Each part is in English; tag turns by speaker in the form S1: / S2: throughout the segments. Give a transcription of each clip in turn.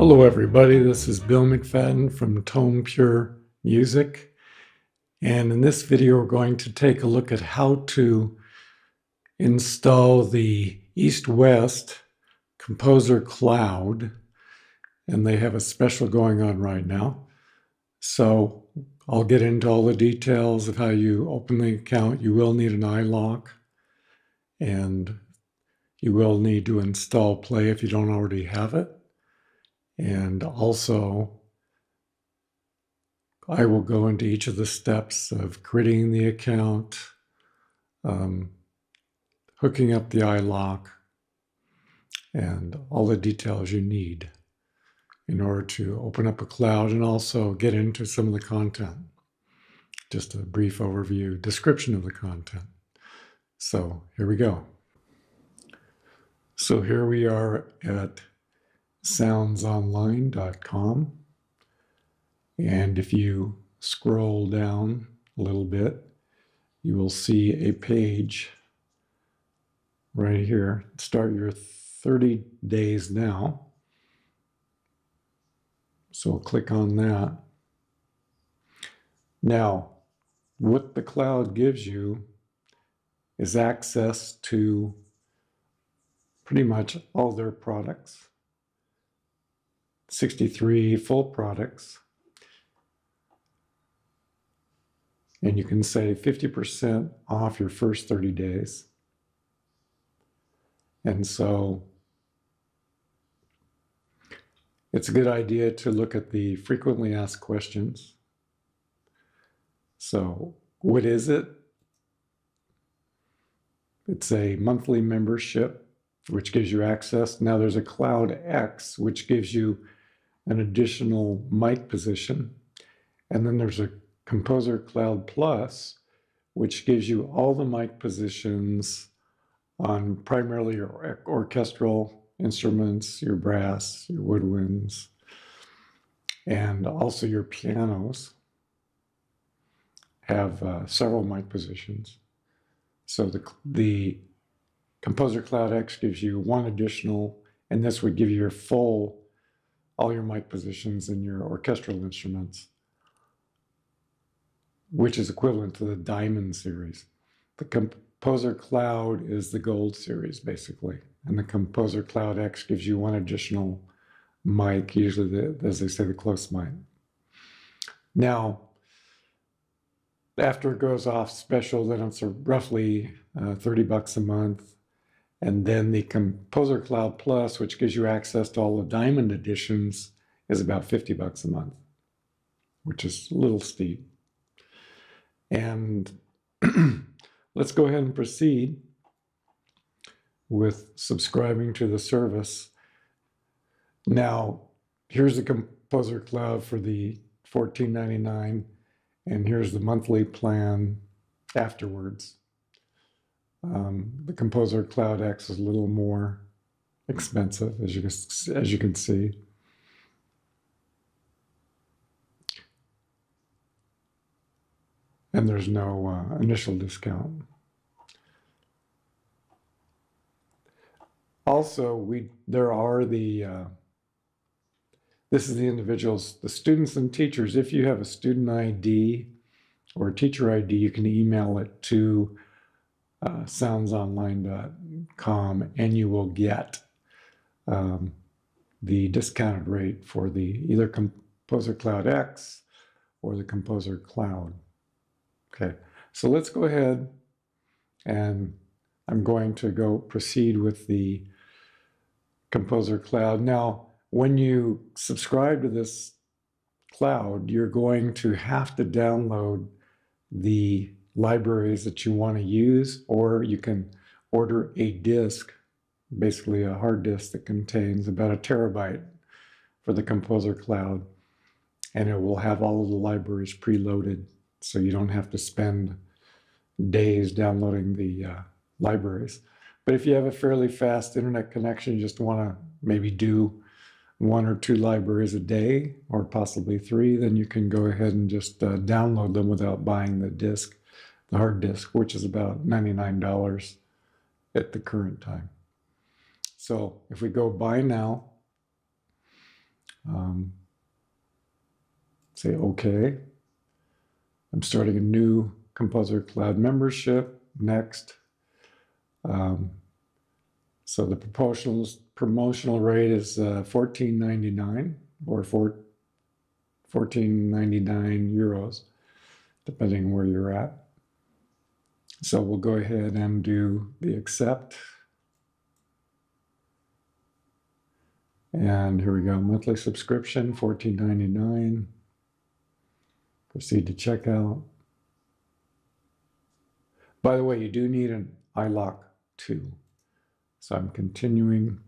S1: Hello everybody, this is Bill McFadden from Tone Pure Music, and in this video we're going to take a look at how to install the East-West Composer Cloud, and they have a special going on right now. So I'll get into all the details of how you open the account. You will need an iLock, and you will need to install Play if you don't already have it. And also, I will go into each of the steps of creating the account, hooking up the iLock, and all the details you need in order to open up a cloud and also get into some of the content. Just a brief overview, description of the content. So here we go. So here we are at soundsonline.com. And if you scroll down a little bit, you will see a page right here. Start your 30 days now. So I'll click on that. Now, what the cloud gives you is access to pretty much all their products, 63 full products. And you can save 50% off your first 30 days. And so it's a good idea to look at the frequently asked questions. So what is it? It's a monthly membership, which gives you access. Now there's a Cloud X, which gives you an additional mic position. And then there's a Composer Cloud Plus, which gives you all the mic positions on primarily your orchestral instruments, your brass, your woodwinds, and also your pianos have several mic positions. So the Composer Cloud X gives you one additional, and this would give you your full, all your mic positions in your orchestral instruments, which is equivalent to the Diamond series. The Composer Cloud is the Gold series, basically. And the Composer Cloud X gives you one additional mic, usually, as they say, the close mic. Now, after it goes off special, then it's roughly 30 bucks a month. And then the Composer Cloud Plus, which gives you access to all the Diamond editions, is about 50 bucks a month, which is a little steep. And let's go ahead and proceed with subscribing to the service. Now, here's the Composer Cloud for the $14.99, and here's the monthly plan afterwards. The Composer Cloud X is a little more expensive, as you can see. And there's no initial discount. Also, there are this is the individuals, the students and teachers. If you have a student ID or a teacher ID, you can email it to soundsonline.com, and you will get the discounted rate for the either Composer Cloud X or the Composer Cloud. Okay, so let's go ahead, and I'm going to proceed with the Composer Cloud. Now, when you subscribe to this cloud, you're going to have to download the libraries that you want to use, or you can order a disk, basically a hard disk that contains about 1 terabyte for the Composer Cloud, and it will have all of the libraries preloaded, so you don't have to spend days downloading the libraries. But if you have a fairly fast internet connection, you just want to maybe do 1 or 2 libraries a day, or possibly 3, then you can go ahead and just download them without buying the disk, the hard disk, which is about $99 at the current time. So if we go buy now, Say OK. I'm starting a new Composer Cloud membership. Next. So the promotional rate is $14.99 or €14.99, depending where you're at. So we'll go ahead and do the accept. And here we go, monthly subscription, $14.99. Proceed to checkout. By the way, you do need an iLock 2. So I'm continuing.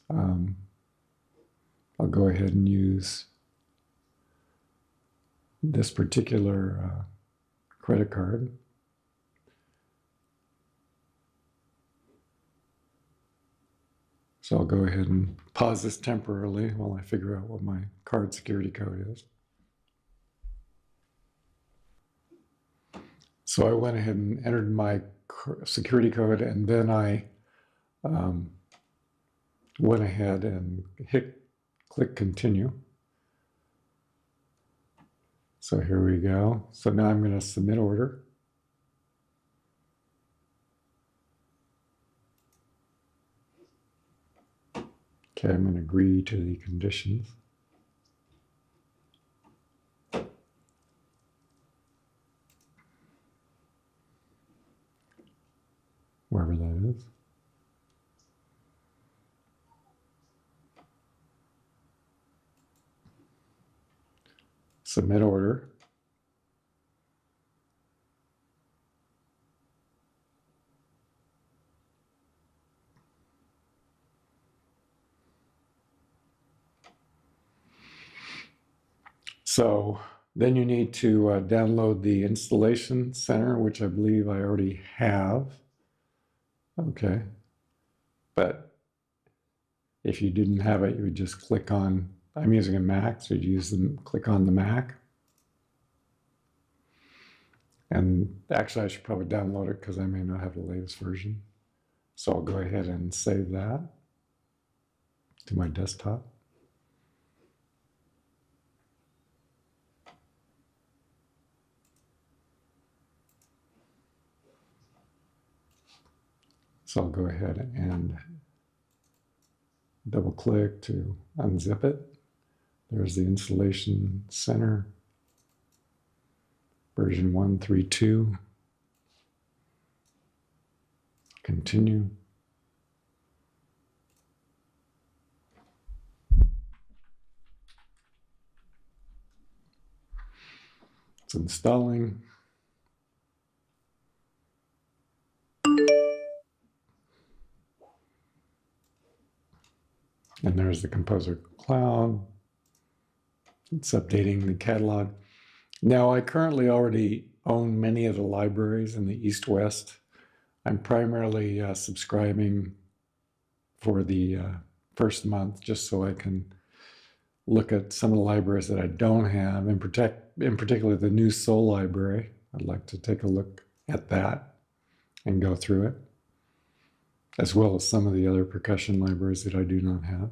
S1: I'll go ahead and use this particular credit card. So I'll go ahead and pause this temporarily while I figure out what my card security code is. So I went ahead and entered my security code, and then I went ahead and click continue. So here we go. So now I'm going to submit order. Okay, I'm going to agree to the conditions. Wherever that is. Submit order. So then you need to download the installation center, which I believe I already have. Okay. But if you didn't have it, you would just click on, I'm using a Mac, so you'd click on the Mac. And actually, I should probably download it because I may not have the latest version. So I'll go ahead and save that to my desktop. So I'll go ahead and double click to unzip it. There's the installation center, version 132. Continue. It's installing. And there's the Composer Cloud. It's updating the catalog. Now, I currently already own many of the libraries in the East-West. I'm primarily subscribing for the first month just so I can look at some of the libraries that I don't have, in particular the new Soul library. I'd like to take a look at that and go through it, as well as some of the other percussion libraries that I do not have.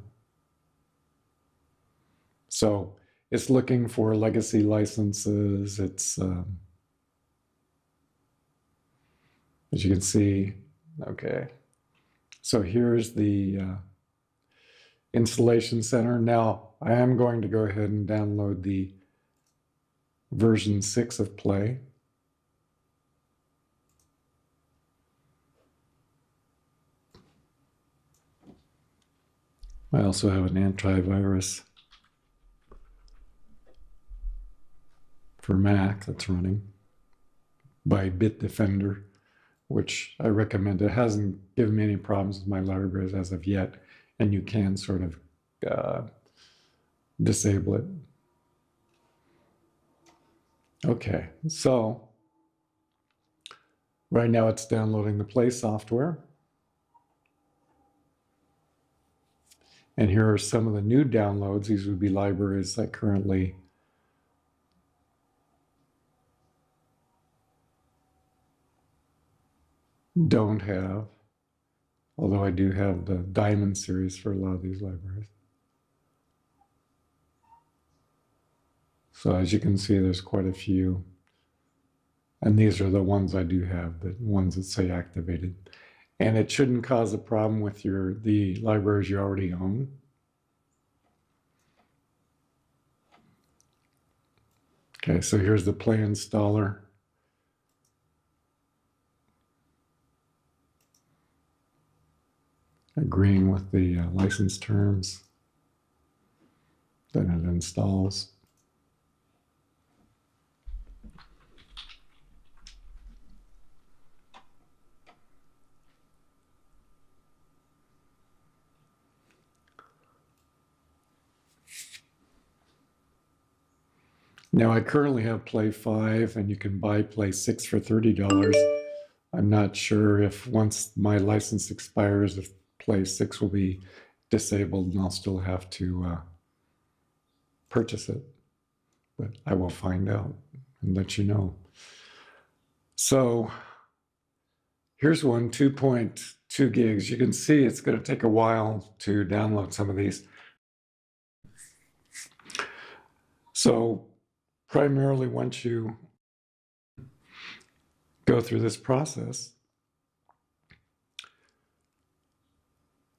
S1: So it's looking for legacy licenses. It's, as you can see, okay. So here's the installation center. Now, I am going to go ahead and download the version 6 of Play. I also have an antivirus for Mac that's running by Bitdefender, which I recommend. It hasn't given me any problems with my libraries as of yet, and you can sort of disable it. Okay, so right now it's downloading the Play software. And here are some of the new downloads. These would be libraries I currently don't have, although I do have the Diamond series for a lot of these libraries. So as you can see, there's quite a few. And these are the ones I do have, the ones that say activated. And it shouldn't cause a problem with the libraries you already own. Okay, so here's the Play installer. Agreeing with the license terms. Then it installs. Now I currently have Play 5 and you can buy Play 6 for $30. I'm not sure if once my license expires, if Play 6 will be disabled and I'll still have to purchase it. But I will find out and let you know. So here's one, 2.2 gigs. You can see it's going to take a while to download some of these. So primarily once you go through this process,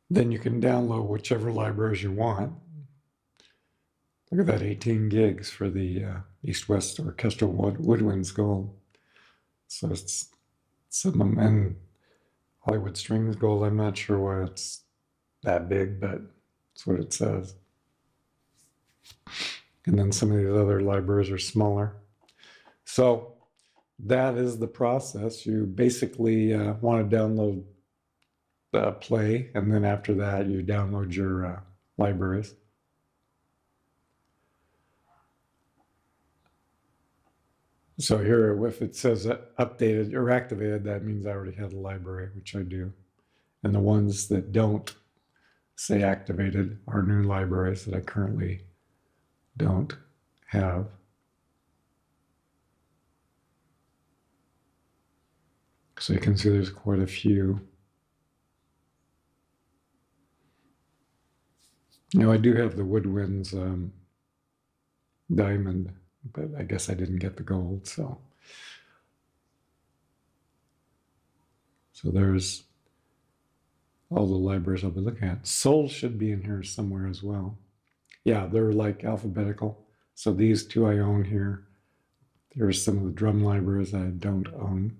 S1: then you can download whichever libraries you want. Look at that, 18 gigs for the East-West Orchestral Woodwinds Gold. So it's some, and Hollywood Strings Gold, I'm not sure why it's that big, but that's what it says. And then some of these other libraries are smaller. So that is the process. You basically want to download the Play, and then after that, you download your libraries. So here, if it says updated or activated, that means I already have the library, which I do. And the ones that don't say activated are new libraries that I currently don't have. So you can see there's quite a few. Now I do have the Woodwinds Diamond, but I guess I didn't get the gold, so there's all the libraries I'll be looking at. Soul should be in here somewhere as well. Yeah, they're like alphabetical. So these two I own here. There's some of the drum libraries I don't own,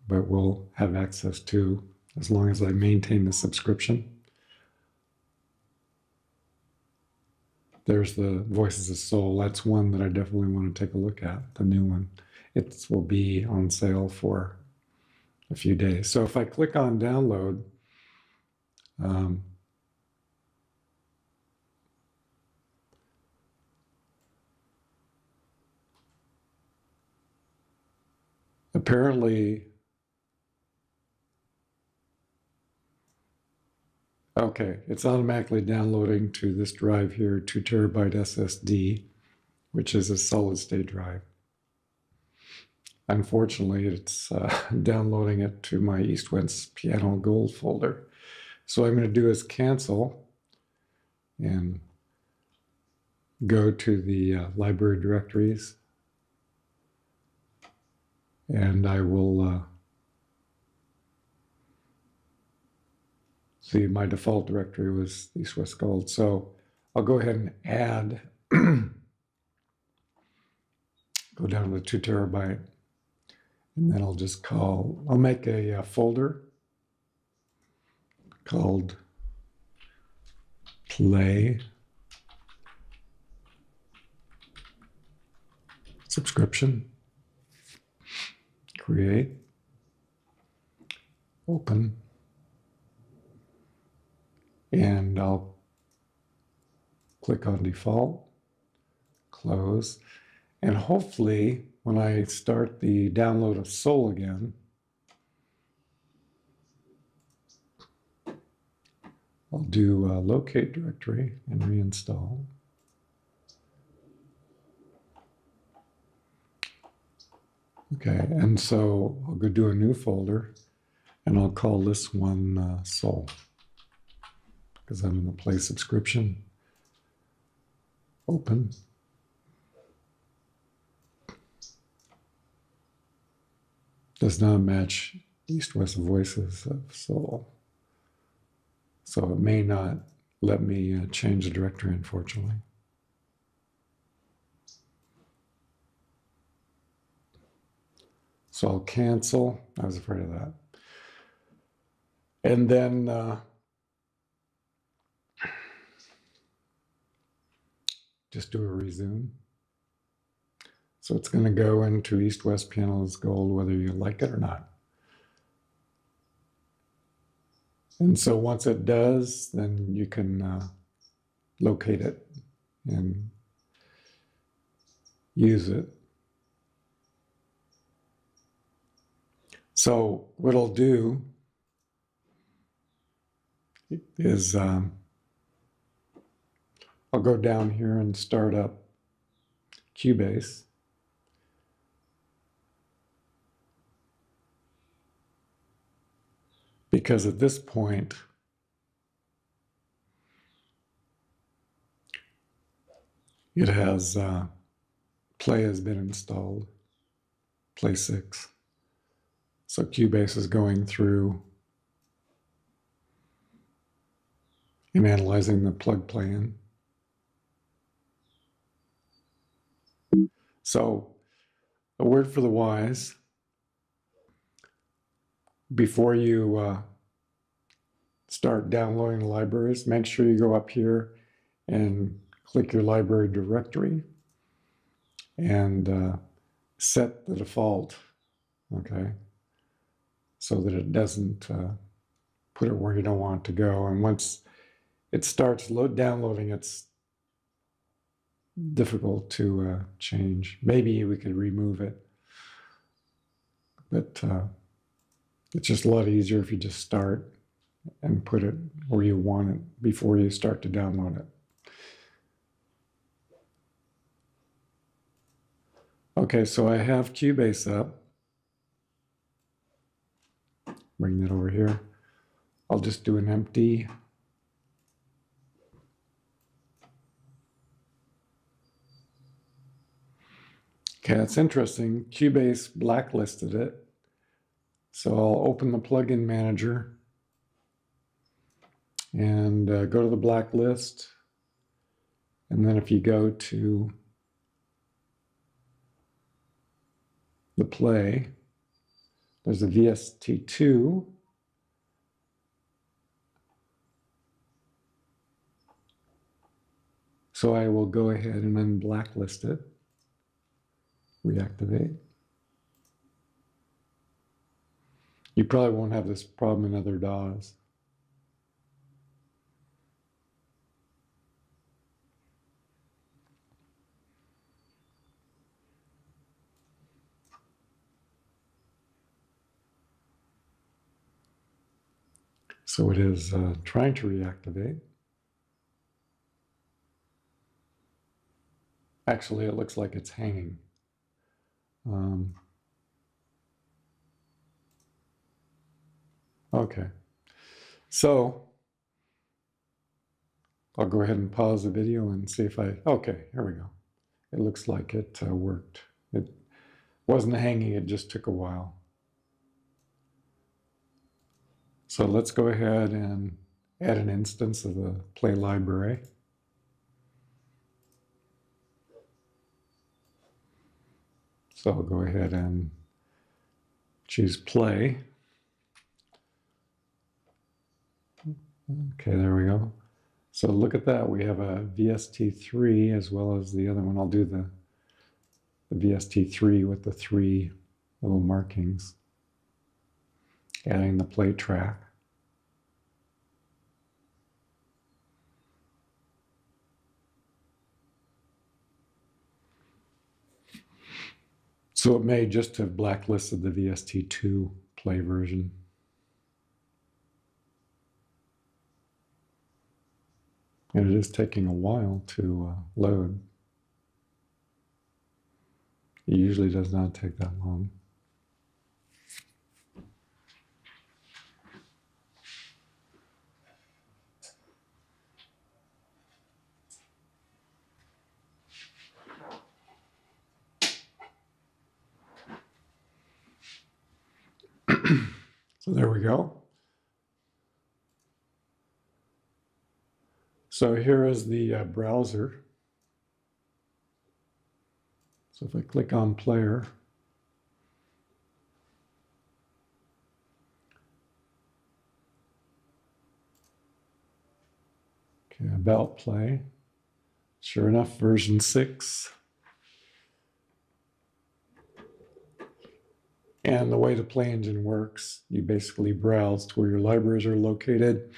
S1: but will have access to as long as I maintain the subscription. There's the Voices of Soul. That's one that I definitely want to take a look at, the new one. It will be on sale for a few days. So if I click on download, apparently, okay, it's automatically downloading to this drive here, 2 terabyte SSD, which is a solid state drive. Unfortunately, it's downloading it to my East-West Piano Gold folder. So what I'm going to do is cancel and go to the library directories. And I will see my default directory was East-West Gold. So I'll go ahead and add, go down to the 2 terabyte. And then I'll just I'll make a folder called Play Subscription. Create. Open. And I'll click on default, close, and hopefully when I start the download of Soul again, I'll do locate directory and reinstall. Okay, and so I'll go do a new folder and I'll call this one Soul because I'm in the Play subscription. Open, does not match East-West Voices of Soul. So it may not let me change the directory, unfortunately. So I'll cancel. I was afraid of that. And then just do a resume. So it's going to go into East-West Pianos Gold, whether you like it or not. And so once it does, then you can locate it and use it. So what I'll do is I'll go down here and start up Cubase. Because at this point, it has Play has been installed, Play 6. So Cubase is going through and analyzing the plug plan. So a word for the wise, before you start downloading libraries, make sure you go up here and click your library directory and set the default, okay, so that it doesn't put it where you don't want it to go. And once it starts downloading, it's difficult to change. Maybe we could remove it, but it's just a lot easier if you just start and put it where you want it before you start to download it. Okay, so I have Cubase up. Bring that over here. I'll just do an empty. Okay, that's interesting. Cubase blacklisted it. So I'll open the plugin manager and go to the blacklist. And then if you go to the play, there's a VST2. So I will go ahead and unblacklist it, reactivate. You probably won't have this problem in other DAWs. So it is trying to reactivate. Actually, it looks like it's hanging. Okay, so I'll go ahead and pause the video and see if okay, here we go. It looks like it worked. It wasn't hanging, it just took a while. So let's go ahead and add an instance of the play library. So I'll go ahead and choose play. Okay, there we go. So look at that, we have a VST3 as well as the other one. I'll do the VST3 with the 3 little markings, adding the play track. So it may just have blacklisted the VST2 play version. And it is taking a while to load. It usually does not take that long. So there we go. So here is the browser. So if I click on player, okay, about play, sure enough, version 6. And the way the Play Engine works, you basically browse to where your libraries are located.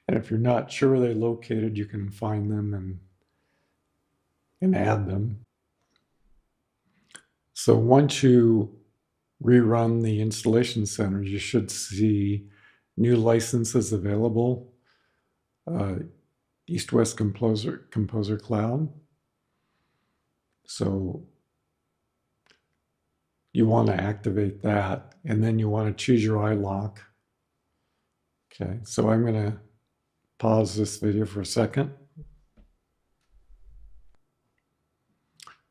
S1: And if you're not sure where they're located, you can find them and add them. So once you rerun the installation center, you should see new licenses available. East-West Composer Cloud. So you want to activate that, and then you want to choose your iLock. Okay, so I'm going to pause this video for a second.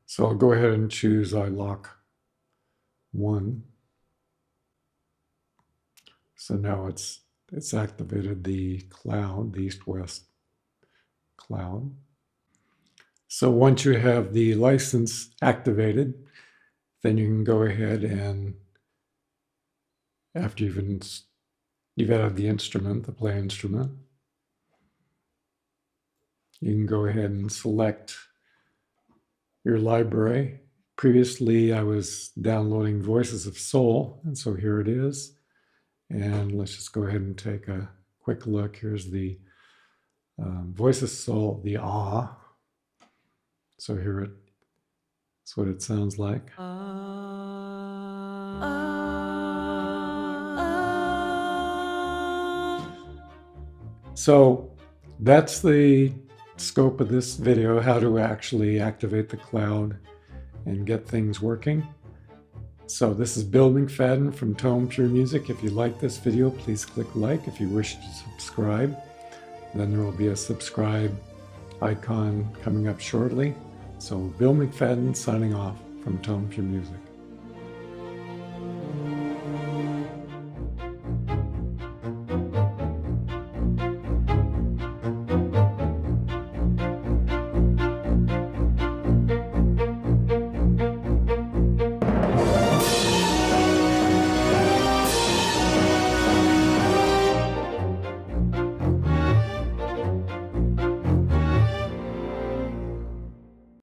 S1: So I'll go ahead and choose iLock 1. So now it's activated the cloud, the East-West cloud. So once you have the license activated, then you can go ahead and, after you've added the instrument, the play instrument, you can go ahead and select your library. Previously, I was downloading Voices of Soul, and so here it is. And let's just go ahead and take a quick look. Here's the Voices of Soul, the Ah. So here it's what it sounds like. So that's the scope of this video, how to actually activate the cloud and get things working. So this is Bill McFadden from Tone Pure Music. If you like this video, please click like. If you wish to subscribe, then there will be a subscribe icon coming up shortly. So Bill McFadden signing off from Tone Pure Music.